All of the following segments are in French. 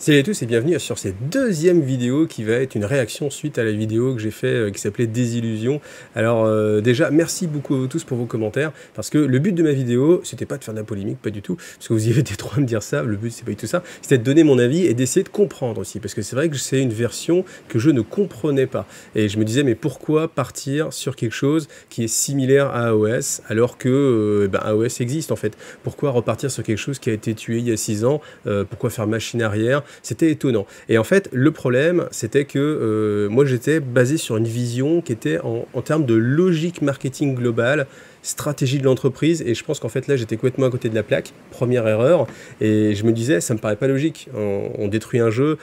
Salut à tous et bienvenue sur cette deuxième vidéo qui va être une réaction suite à la vidéo que j'ai fait qui s'appelait Désillusion. Alors déjà, merci beaucoup à vous tous pour vos commentaires parce que le but de ma vidéo, c'était pas de faire de la polémique, pas du tout, parce que vous y avez été trop à me dire ça, le but c'est pas du tout ça, c'était de donner mon avis et d'essayer de comprendre aussi, parce que c'est vrai que c'est une version que je ne comprenais pas. Et je me disais, mais pourquoi partir sur quelque chose qui est similaire à AOS alors que AOS existe en fait? Pourquoi repartir sur quelque chose qui a été tué il y a 6 ans? Pourquoi faire machine arrière? C'était étonnant. Et en fait, le problème, c'était que moi, j'étais basé sur une vision qui était en termes de logique marketing globale, stratégie de l'entreprise, et je pense qu'en fait, là, j'étais complètement à côté de la plaque, première erreur, et je me disais, ça me paraît pas logique. On détruit un jeu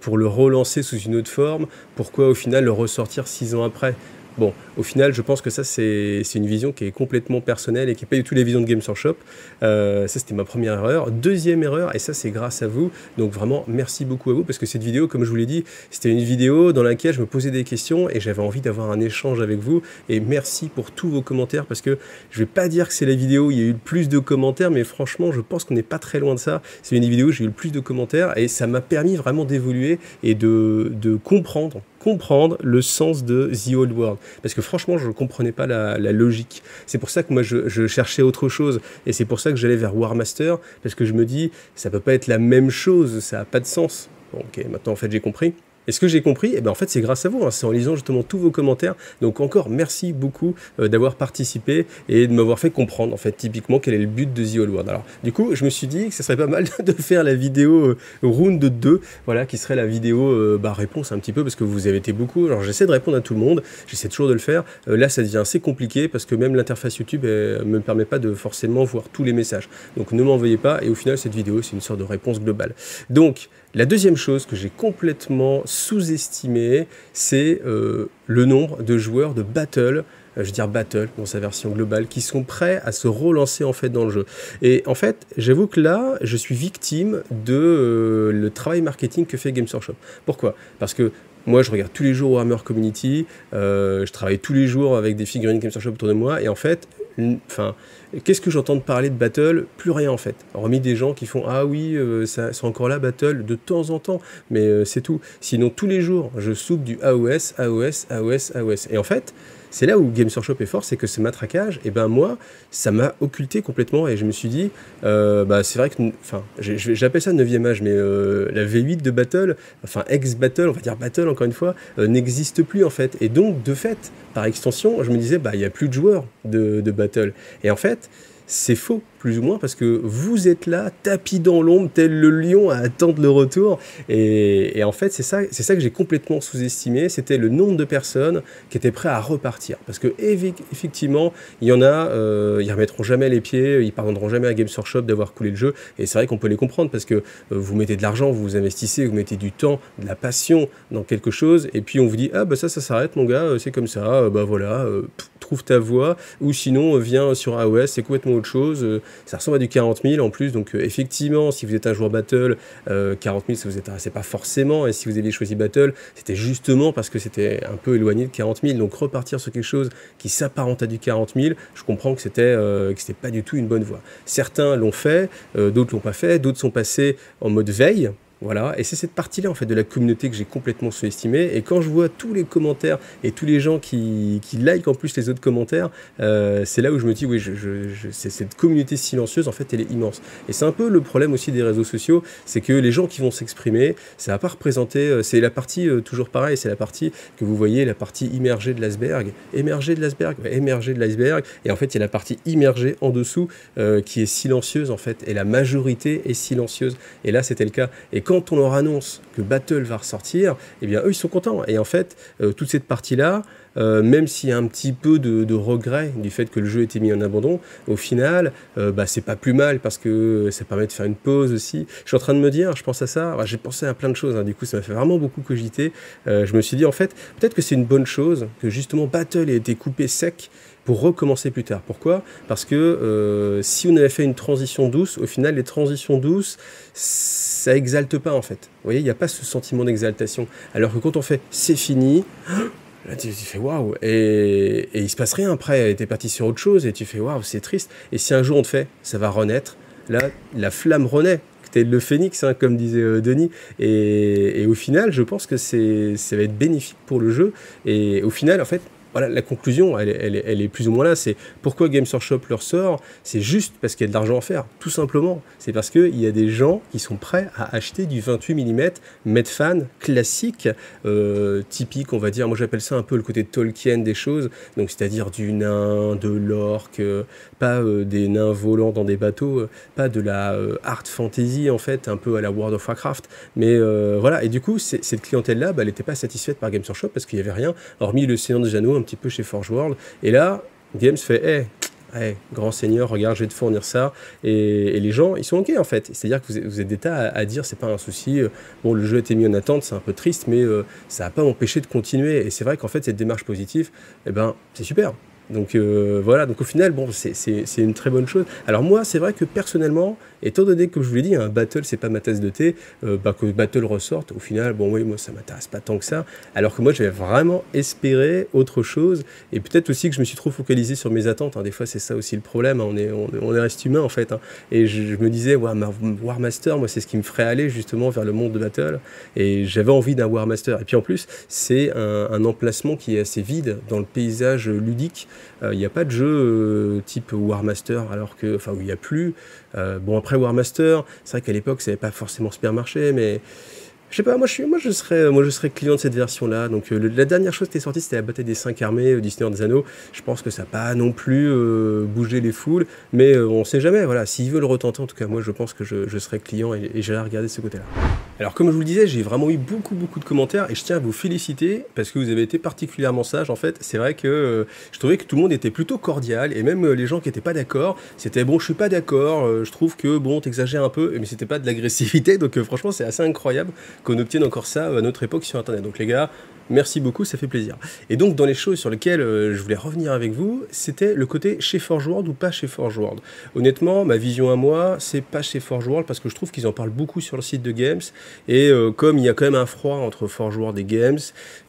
pour le relancer sous une autre forme, pourquoi au final le ressortir 6 ans après? Bon, au final, je pense que ça, c'est une vision qui est complètement personnelle et qui n'est pas du tout la vision de Games Workshop. Ça, c'était ma première erreur. Deuxième erreur, et ça, c'est grâce à vous. Donc, vraiment, merci beaucoup à vous, parce que cette vidéo, comme je vous l'ai dit, c'était une vidéo dans laquelle je me posais des questions et j'avais envie d'avoir un échange avec vous. Et merci pour tous vos commentaires, parce que je ne vais pas dire que c'est la vidéo où il y a eu le plus de commentaires, mais franchement, je pense qu'on n'est pas très loin de ça. C'est une vidéo où j'ai eu le plus de commentaires et ça m'a permis vraiment d'évoluer et de comprendre le sens de The Old World. Parce que franchement, je ne comprenais pas la logique. C'est pour ça que moi, je cherchais autre chose. Et c'est pour ça que j'allais vers War Master, parce que je me dis, ça peut pas être la même chose, ça n'a pas de sens. Bon, ok, maintenant, en fait, j'ai compris. Et ce que j'ai compris, en fait, c'est grâce à vous, hein, c'est en lisant justement tous vos commentaires. Donc encore, merci beaucoup d'avoir participé et de m'avoir fait comprendre, en fait, typiquement, quel est le but de The Old World. Alors, du coup, je me suis dit que ce serait pas mal de faire la vidéo Round 2, voilà, qui serait la vidéo réponse un petit peu, parce que vous avez été beaucoup. Alors, j'essaie de répondre à tout le monde, j'essaie toujours de le faire. Là, ça devient assez compliqué, parce que même l'interface YouTube ne me permet pas de forcément voir tous les messages. Donc, ne m'envoyez pas, et au final, cette vidéo, c'est une sorte de réponse globale. Donc, la deuxième chose que j'ai complètement sous-estimé, c'est le nombre de joueurs de Battle, je veux dire Battle dans sa version globale, qui sont prêts à se relancer en fait dans le jeu. Et en fait, j'avoue que là, je suis victime de le travail marketing que fait Games Workshop. Pourquoi? Parce que moi, je regarde tous les jours Warhammer Community, je travaille tous les jours avec des figurines Games Workshop autour de moi, et en fait, qu'est-ce que j'entends parler de Battle? Plus rien en fait. Hormis des gens qui font ah oui, c'est encore là Battle de temps en temps, mais c'est tout. Sinon tous les jours, je soupe du AOS, AOS, AOS, AOS. Et en fait, c'est là où Games Workshop est fort, c'est que ce matraquage, et ben moi, ça m'a occulté complètement et je me suis dit, c'est vrai que, enfin, j'appelle ça 9e âge, mais la V8 de Battle, enfin ex-Battle, on va dire Battle encore une fois, n'existe plus en fait. Et donc, de fait, par extension, je me disais, il n'y a plus de joueurs de Battle. Et en fait, c'est faux, plus ou moins, parce que vous êtes là, tapis dans l'ombre, tel le lion à attendre le retour. Et en fait, c'est ça que j'ai complètement sous-estimé, c'était le nombre de personnes qui étaient prêtes à repartir. Parce que effectivement, il y en a, ils remettront jamais les pieds, ils pardonneront jamais à Games Workshop d'avoir coulé le jeu. Et c'est vrai qu'on peut les comprendre, parce que vous mettez de l'argent, vous investissez, vous mettez du temps, de la passion dans quelque chose, et puis on vous dit, ah ça s'arrête mon gars, c'est comme ça, voilà, trouve ta voie, ou sinon viens sur AOS, c'est complètement autre chose, ça ressemble à du 40 000 en plus, donc effectivement, si vous êtes un joueur Battle, 40 000 ça vous intéressait pas forcément, et si vous aviez choisi Battle, c'était justement parce que c'était un peu éloigné de 40 000, donc repartir sur quelque chose qui s'apparente à du 40 000, je comprends que c'était pas du tout une bonne voie. Certains l'ont fait, d'autres l'ont pas fait, d'autres sont passés en mode veille. Voilà, et c'est cette partie-là en fait de la communauté que j'ai complètement sous-estimée. Et quand je vois tous les commentaires et tous les gens qui like en plus les autres commentaires, c'est là où je me dis oui, cette communauté silencieuse en fait elle est immense. Et c'est un peu le problème aussi des réseaux sociaux, c'est que les gens qui vont s'exprimer, ça va pas représenter, c'est la partie toujours pareil, c'est la partie que vous voyez, la partie immergée de l'iceberg, émergée de l'iceberg, émergée de l'iceberg. Et en fait il y a la partie immergée en dessous qui est silencieuse en fait, et la majorité est silencieuse. Et là c'était le cas. Et quand on leur annonce que Battle va ressortir, eh bien eux ils sont contents. Et en fait, toute cette partie-là, même s'il y a un petit peu de regret du fait que le jeu ait été mis en abandon, au final, c'est pas plus mal parce que ça permet de faire une pause aussi. Je suis en train de me dire, je pense à ça, j'ai pensé à plein de choses, hein, du coup ça m'a fait vraiment beaucoup cogiter. Je me suis dit en fait, peut-être que c'est une bonne chose que justement Battle ait été coupé sec pour recommencer plus tard. Pourquoi? Parce que si on avait fait une transition douce, au final les transitions douces, ça exalte pas en fait. Vous voyez, il n'y a pas ce sentiment d'exaltation. Alors que quand on fait c'est fini, là tu fais waouh, et il se passe rien après, t'es parti sur autre chose et tu fais waouh, c'est triste. Et si un jour on te fait ça va renaître, là la flamme renaît. tel le phénix, hein, comme disait Denis. Et au final, je pense que ça va être bénéfique pour le jeu. Et au final, en fait, voilà, la conclusion, elle est plus ou moins là. C'est pourquoi Games Workshop leur sort. C'est juste parce qu'il y a de l'argent à faire, tout simplement. C'est parce qu'il y a des gens qui sont prêts à acheter du 28 mm Medfan classique, typique, on va dire. Moi, j'appelle ça un peu le côté Tolkien des choses. Donc, c'est-à-dire du nain, de l'orque, pas des nains volants dans des bateaux, pas de la art fantasy, en fait, un peu à la World of Warcraft. Mais voilà, et du coup, cette clientèle-là, bah, elle n'était pas satisfaite par Games Workshop parce qu'il n'y avait rien, hormis le Seigneur des Anneaux, un petit peu chez Forge World. Et là, Games fait hey, grand seigneur, regarde, je vais te fournir ça. Et les gens, ils sont OK en fait. C'est-à-dire que vous êtes des tas à dire, c'est pas un souci. Bon, le jeu a été mis en attente, c'est un peu triste, mais ça n'a pas empêché de continuer. Et c'est vrai qu'en fait, cette démarche positive, eh ben, c'est super. Donc voilà, donc au final, bon, c'est une très bonne chose. Alors moi, c'est vrai que personnellement, étant donné que, comme je vous l'ai dit, un battle, c'est pas ma tasse de thé, que battle ressorte, au final, bon oui, moi, ça m'intéresse pas tant que ça. Alors que moi, j'avais vraiment espéré autre chose. Et peut-être aussi que je me suis trop focalisé sur mes attentes. Hein. Des fois, c'est ça aussi le problème. Hein. On reste humain, en fait. Hein. Et je me disais, ouais, War Master, moi, c'est ce qui me ferait aller justement vers le monde de battle. Et j'avais envie d'un War Master. Et puis en plus, c'est un emplacement qui est assez vide dans le paysage ludique. Il n'y a pas de jeu type War Master, alors que, enfin, où il n'y a plus. Bon, après War Master, c'est vrai qu'à l'époque, ça n'avait pas forcément super marché, mais je sais pas, moi je serais client de cette version-là. Donc la dernière chose qui est sortie, c'était la bataille des 5 armées du Seigneur des Anneaux. Je pense que ça n'a pas non plus bougé les foules, mais on sait jamais. Voilà, s'ils veulent retenter, en tout cas, moi je pense que je serai client et j'irai regarder ce côté-là. Alors comme je vous le disais, j'ai vraiment eu beaucoup de commentaires et je tiens à vous féliciter parce que vous avez été particulièrement sages. En fait, c'est vrai que je trouvais que tout le monde était plutôt cordial et même les gens qui n'étaient pas d'accord, c'était bon, je suis pas d'accord, je trouve que bon, t'exagères un peu, mais c'était pas de l'agressivité. Donc franchement, c'est assez incroyable qu'on obtienne encore ça à notre époque sur Internet. Donc les gars, merci beaucoup, ça fait plaisir. Et donc dans les choses sur lesquelles je voulais revenir avec vous, c'était le côté chez Forge World ou pas chez Forge World. Honnêtement, ma vision à moi, c'est pas chez Forge World parce que je trouve qu'ils en parlent beaucoup sur le site de Games. Et comme il y a quand même un froid entre Forge World et Games,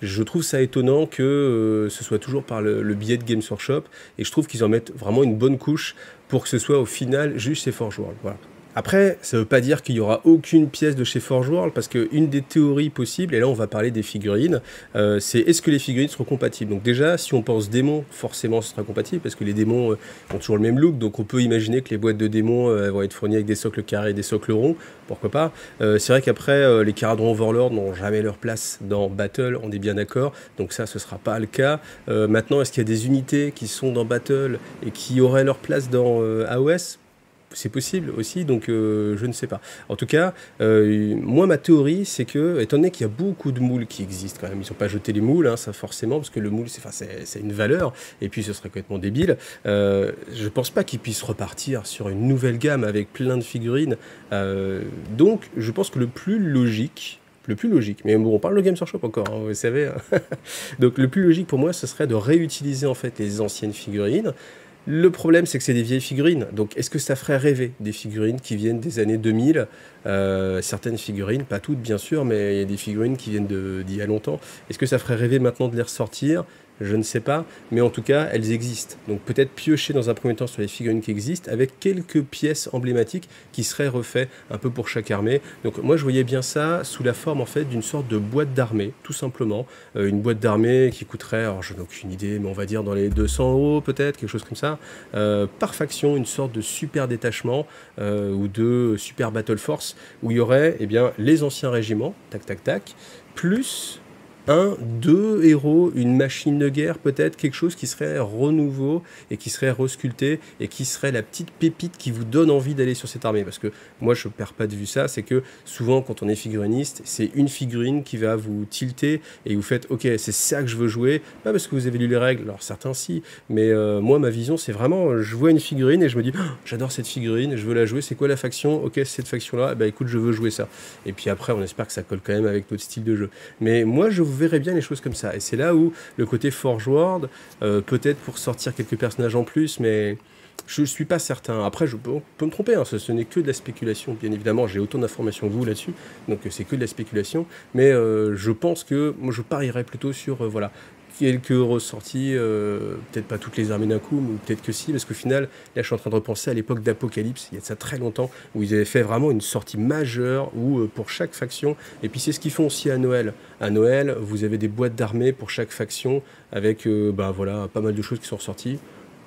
je trouve ça étonnant que ce soit toujours par le biais de Games Workshop. Et je trouve qu'ils en mettent vraiment une bonne couche pour que ce soit au final juste chez Forge World. Voilà. Après, ça ne veut pas dire qu'il n'y aura aucune pièce de chez Forge World, parce qu'une des théories possibles, et là on va parler des figurines, c'est est-ce que les figurines seront compatibles. Donc déjà, si on pense démons, forcément ce sera compatible, parce que les démons ont toujours le même look, donc on peut imaginer que les boîtes de démons vont être fournies avec des socles carrés et des socles ronds, pourquoi pas. C'est vrai qu'après, les Caradhras Overlord n'ont jamais leur place dans Battle, on est bien d'accord, donc ça ce ne sera pas le cas. Maintenant, est-ce qu'il y a des unités qui sont dans Battle et qui auraient leur place dans AOS ? C'est possible aussi, donc je ne sais pas. En tout cas, moi, ma théorie, c'est que, étant donné qu'il y a beaucoup de moules qui existent quand même, ils n'ont pas jeté les moules, hein, ça forcément, parce que le moule, c'est une valeur, et puis ce serait complètement débile. Je ne pense pas qu'ils puissent repartir sur une nouvelle gamme avec plein de figurines. Donc, je pense que le plus logique, mais bon, on parle de Games Workshop encore, hein, vous savez. Hein. Donc, le plus logique pour moi, ce serait de réutiliser en fait les anciennes figurines. Le problème, c'est que c'est des vieilles figurines. Donc, est-ce que ça ferait rêver des figurines qui viennent des années 2000 ? Certaines figurines, pas toutes bien sûr, mais il y a des figurines qui viennent d'il y a longtemps. Est-ce que ça ferait rêver maintenant de les ressortir ? Je ne sais pas, mais en tout cas, elles existent. Donc peut-être piocher dans un premier temps sur les figurines qui existent, avec quelques pièces emblématiques qui seraient refaites un peu pour chaque armée. Donc moi, je voyais bien ça sous la forme en fait d'une sorte de boîte d'armée, tout simplement. Une boîte d'armée qui coûterait, alors je n'ai aucune idée, mais on va dire dans les 200 € peut-être, quelque chose comme ça. Par faction, une sorte de super détachement ou de super battle force, où il y aurait eh bien, les anciens régiments, tac tac tac, plus deux héros, une machine de guerre, peut-être quelque chose qui serait renouveau et qui serait resculpté et qui serait la petite pépite qui vous donne envie d'aller sur cette armée. Parce que moi, je ne perds pas de vue ça, c'est que souvent, quand on est figuriniste, c'est une figurine qui va vous tilter et vous faites « Ok, c'est ça que je veux jouer ». Pas parce que vous avez lu les règles, alors certains si, mais moi, ma vision, c'est vraiment, je vois une figurine et je me dis oh, « J'adore cette figurine, je veux la jouer, c'est quoi la faction ? Ok, c'est cette faction-là, bah écoute, je veux jouer ça ». Et puis après, on espère que ça colle quand même avec notre style de jeu. Mais moi, je verrais bien les choses comme ça. Et c'est là où le côté Forge World, peut-être pour sortir quelques personnages en plus, mais je ne suis pas certain. Après, je peux me tromper, hein, ce n'est que de la spéculation. Bien évidemment, j'ai autant d'informations que vous là-dessus, donc c'est que de la spéculation. Mais je pense que moi, je parierais plutôt sur voilà, quelques ressorties, peut-être pas toutes les armées d'un coup, mais peut-être que si, parce qu'au final, là je suis en train de repenser à l'époque d'Apocalypse, il y a de ça très longtemps, où ils avaient fait vraiment une sortie majeure, où pour chaque faction, et puis c'est ce qu'ils font aussi à Noël. À Noël, vous avez des boîtes d'armées pour chaque faction, avec voilà, pas mal de choses qui sont ressorties.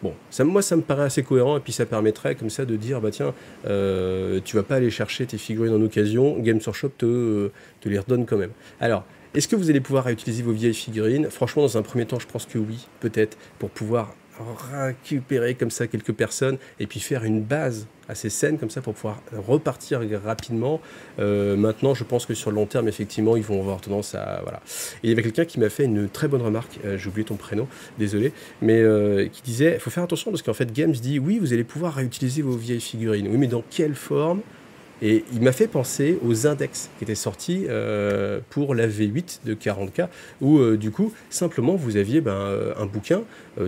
Bon, moi ça me paraît assez cohérent, et puis ça permettrait comme ça de dire, bah tiens, tu vas pas aller chercher tes figurines en occasion, Games Workshop te les redonne quand même. Alors, est-ce que vous allez pouvoir réutiliser vos vieilles figurines? Franchement, dans un premier temps, je pense que oui, peut-être, pour pouvoir récupérer comme ça quelques personnes et puis faire une base assez saine comme ça pour pouvoir repartir rapidement. Maintenant, je pense que sur le long terme, effectivement, ils vont avoir tendance à... Voilà. Et il y avait quelqu'un qui m'a fait une très bonne remarque, j'ai oublié ton prénom, désolé, mais qui disait, il faut faire attention parce qu'en fait, Games dit, oui, vous allez pouvoir réutiliser vos vieilles figurines. Oui, mais dans quelle forme? Et il m'a fait penser aux index qui étaient sortis pour la V8 de 40K, où du coup, simplement, vous aviez un bouquin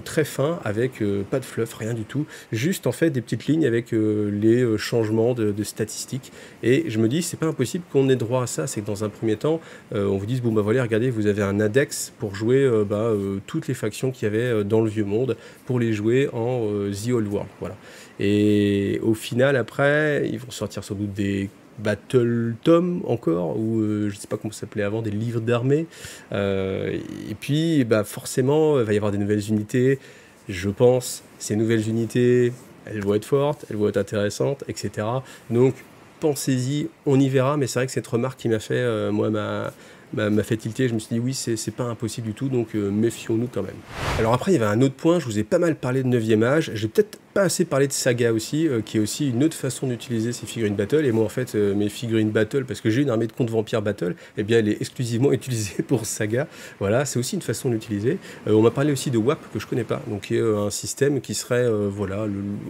très fin, avec pas de fluff, rien du tout, juste en fait des petites lignes avec les changements de statistiques. Et je me dis, c'est pas impossible qu'on ait droit à ça, c'est que dans un premier temps, on vous dise, bon bah voilà, regardez, vous avez un index pour jouer toutes les factions qu'il y avait dans le vieux monde, pour les jouer en The Old World, voilà. Et au final, après, ils vont sortir sans doute des Battle Tom encore, ou je sais pas comment ça s'appelait avant, des livres d'armée. Et puis, forcément, il va y avoir des nouvelles unités. Je pense, ces nouvelles unités, elles vont être fortes, elles vont être intéressantes, etc. Donc, pensez-y, on y verra. Mais c'est vrai que cette remarque qui m'a fait, moi, m'a fait tilter. Je me suis dit, oui, c'est pas impossible du tout, donc méfions-nous quand même. Alors après, il y avait un autre point, je vous ai pas mal parlé de 9e âge. J'ai peut-être pas assez parlé de Saga aussi, qui est aussi une autre façon d'utiliser ces figurines Battle. Et moi, en fait, mes figurines Battle, parce que j'ai une armée de comptes vampires Battle, eh bien, elle est exclusivement utilisée pour Saga. Voilà, c'est aussi une façon d'utiliser. On m'a parlé aussi de WAP, que je connais pas, donc qui est un système qui serait, voilà,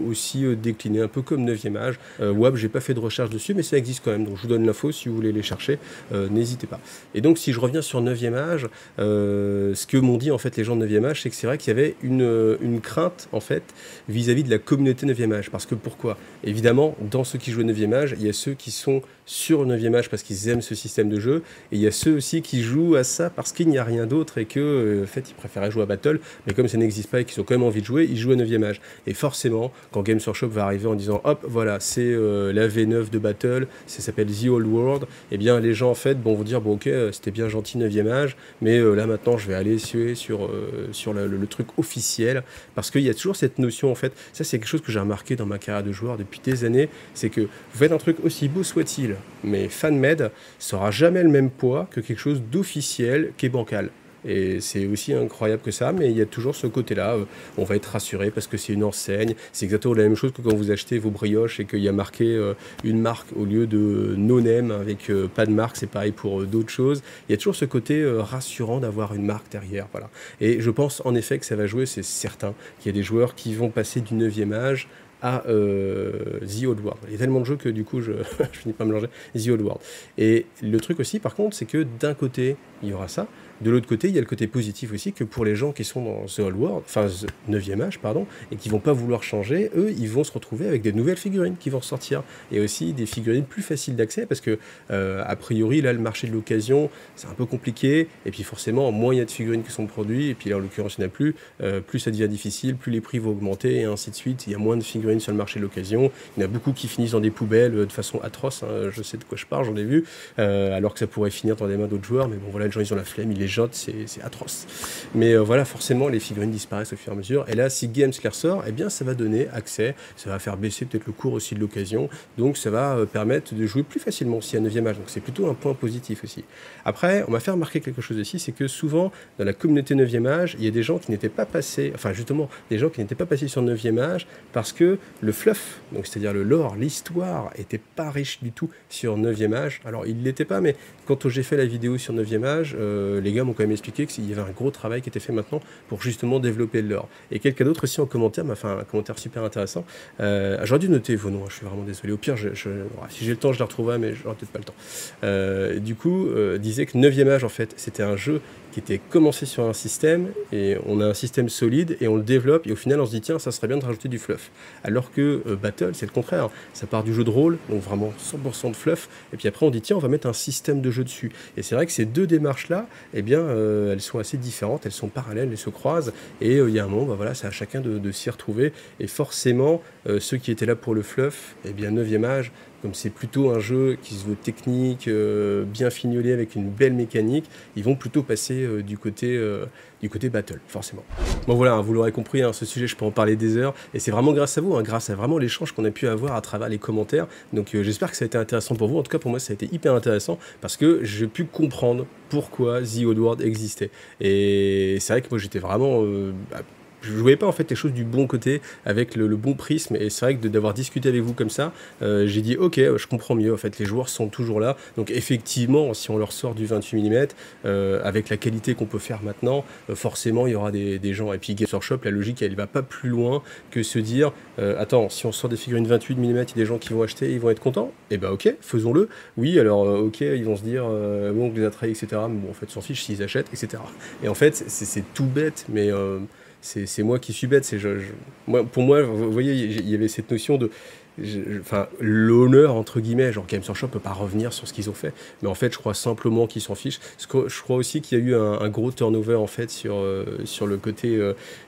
aussi décliné, un peu comme 9e âge. WAP, j'ai pas fait de recherche dessus, mais ça existe quand même, donc je vous donne l'info si vous voulez les chercher, n'hésitez pas. Et donc, si je reviens sur 9e âge, ce que m'ont dit en fait les gens de 9e âge, c'est que c'est vrai qu'il y avait une crainte en fait vis-à-vis de la communauté 9e âge. Parce que pourquoi? Évidemment, dans ceux qui jouent au 9e âge, il y a ceux qui sont sur 9e âge parce qu'ils aiment ce système de jeu, et il y a ceux aussi qui jouent à ça parce qu'il n'y a rien d'autre et que en fait ils préféraient jouer à Battle, mais comme ça n'existe pas et qu'ils ont quand même envie de jouer, ils jouent à 9e âge. Et forcément, quand Games Workshop va arriver en disant hop, voilà, c'est la V9 de Battle, ça s'appelle The Old World, et bien les gens en fait vont dire bon ok, c'était bien gentil 9e âge, mais là maintenant je vais aller sur le truc officiel, parce qu'il y a toujours cette notion en fait, ça c'est quelque chose que j'ai remarqué dans ma carrière de joueur depuis des années, c'est que vous faites un truc aussi beau soit-il, mais fan-made sera jamais le même poids que quelque chose d'officiel qui est bancal. Et c'est aussi incroyable que ça, mais il y a toujours ce côté-là, on va être rassuré parce que c'est une enseigne. C'est exactement la même chose que quand vous achetez vos brioches et qu'il y a marqué une marque au lieu de no-name avec pas de marque, c'est pareil pour d'autres choses. Il y a toujours ce côté rassurant d'avoir une marque derrière. Voilà. Et je pense en effet que ça va jouer, c'est certain, qu'il y a des joueurs qui vont passer du 9e âge à The Old World. Il y a tellement de jeux que du coup je finis pas à mélanger. The Old World. Et le truc aussi par contre, c'est que d'un côté il y aura ça, de l'autre côté il y a le côté positif aussi, que pour les gens qui sont dans The Old World, enfin 9e âge pardon, et qui vont pas vouloir changer, eux ils vont se retrouver avec des nouvelles figurines qui vont ressortir, et aussi des figurines plus faciles d'accès, parce que a priori là le marché de l'occasion c'est un peu compliqué, et puis forcément moins il y a de figurines qui sont produites, et puis là en l'occurrence il n'y en a plus, plus ça devient difficile, plus les prix vont augmenter, et ainsi de suite. Il y a moins de figurines sur le marché de l'occasion, il y en a beaucoup qui finissent dans des poubelles de façon atroce, hein. Je sais de quoi je parle, j'en ai vu, alors que ça pourrait finir dans des mains d'autres joueurs, mais bon voilà, les gens ils ont la flemme, ils les jetent, c'est atroce. Mais voilà, forcément les figurines disparaissent au fur et à mesure, et là si Games les ressort, eh bien ça va donner accès, ça va faire baisser peut-être le cours aussi de l'occasion, donc ça va permettre de jouer plus facilement aussi à 9e âge, donc c'est plutôt un point positif aussi. Après, on m'a fait remarquer quelque chose aussi, c'est que souvent dans la communauté 9e âge, il y a des gens qui n'étaient pas passés, enfin justement des gens qui n'étaient pas passés sur 9e âge parce que le fluff, donc c'est-à-dire le lore, l'histoire, était pas riche du tout sur 9e âge. Alors il l'était pas, mais quand j'ai fait la vidéo sur 9e âge, les gars m'ont quand même expliqué qu'il y avait un gros travail qui était fait maintenant pour justement développer le lore. Et quelqu'un d'autre aussi en commentaire m'a fait un commentaire super intéressant. J'aurais dû noter vos noms, hein, je suis vraiment désolé. Au pire, si j'ai le temps, je les retrouverai, mais j'aurai peut-être pas le temps. Du coup, disait que 9e âge, en fait, c'était un jeu qui était commencer sur un système, et on a un système solide, et on le développe, et au final on se dit tiens, ça serait bien de rajouter du fluff. Alors que Battle, c'est le contraire, ça part du jeu de rôle, donc vraiment 100% de fluff, et puis après on dit tiens, on va mettre un système de jeu dessus. Et c'est vrai que ces deux démarches-là, eh bien, elles sont assez différentes, elles sont parallèles, elles se croisent, et il y a un moment, bah, voilà, c'est à chacun de s'y retrouver, et forcément, ceux qui étaient là pour le fluff, eh bien, 9e âge, comme c'est plutôt un jeu qui se veut technique, bien fignolé, avec une belle mécanique, ils vont plutôt passer du côté battle, forcément. Bon voilà, hein, vous l'aurez compris, hein, ce sujet, je peux en parler des heures, et c'est vraiment grâce à vous, hein, grâce à vraiment l'échange qu'on a pu avoir à travers les commentaires. Donc j'espère que ça a été intéressant pour vous. En tout cas, pour moi, ça a été hyper intéressant, parce que j'ai pu comprendre pourquoi The Old World existait. Et c'est vrai que moi, j'étais vraiment... je ne voyais pas en fait les choses du bon côté, avec le bon prisme, et c'est vrai que d'avoir discuté avec vous comme ça, j'ai dit ok, je comprends mieux, en fait les joueurs sont toujours là, donc effectivement si on leur sort du 28 mm, avec la qualité qu'on peut faire maintenant, forcément il y aura des gens, et puis Games Workshop, la logique elle va pas plus loin que se dire, attends, si on sort des figurines 28 mm, il y a des gens qui vont acheter, ils vont être contents, et bah ok, faisons-le, oui alors ok, ils vont se dire, bon, les attraits, etc., mais bon en fait, s'en fiche s'ils achètent, etc. Et en fait c'est tout bête, mais... c'est moi qui suis bête, pour moi, vous voyez, il y avait cette notion de... Enfin, l'honneur, entre guillemets, genre Games Workshop peut pas revenir sur ce qu'ils ont fait, mais en fait, je crois simplement qu'ils s'en fichent. Je crois aussi qu'il y a eu un gros turnover, en fait, sur le côté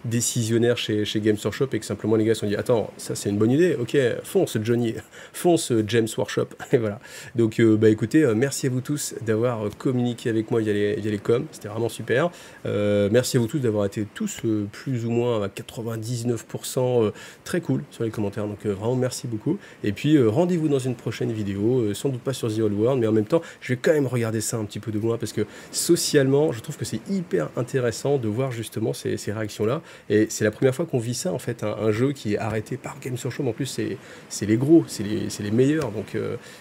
décisionnaire chez Games Workshop, et que simplement les gars se sont dit, attends, ça c'est une bonne idée, ok, fonce Johnny, fonce James Workshop, et voilà. Donc, bah écoutez, merci à vous tous d'avoir communiqué avec moi via les coms, c'était vraiment super. Merci à vous tous d'avoir été tous plus ou moins à 99% très cool sur les commentaires, donc vraiment merci beaucoup. Et puis rendez-vous dans une prochaine vidéo, sans doute pas sur The Old World, mais en même temps je vais quand même regarder ça un petit peu de loin, parce que socialement je trouve que c'est hyper intéressant de voir justement ces réactions là, et c'est la première fois qu'on vit ça en fait, un jeu qui est arrêté par Games Workshop. En plus c'est les gros, c'est les meilleurs, donc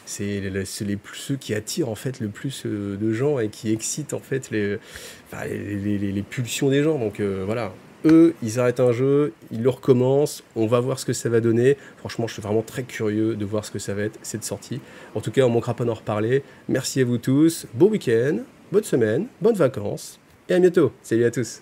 c'est ceux qui attirent en fait le plus de gens, et qui excitent en fait les pulsions des gens, donc voilà. Eux, ils arrêtent un jeu, ils le recommencent, on va voir ce que ça va donner. Franchement, je suis vraiment très curieux de voir ce que ça va être, cette sortie. En tout cas, on ne manquera pas d'en reparler. Merci à vous tous, bon week-end, bonne semaine, bonnes vacances, et à bientôt. Salut à tous.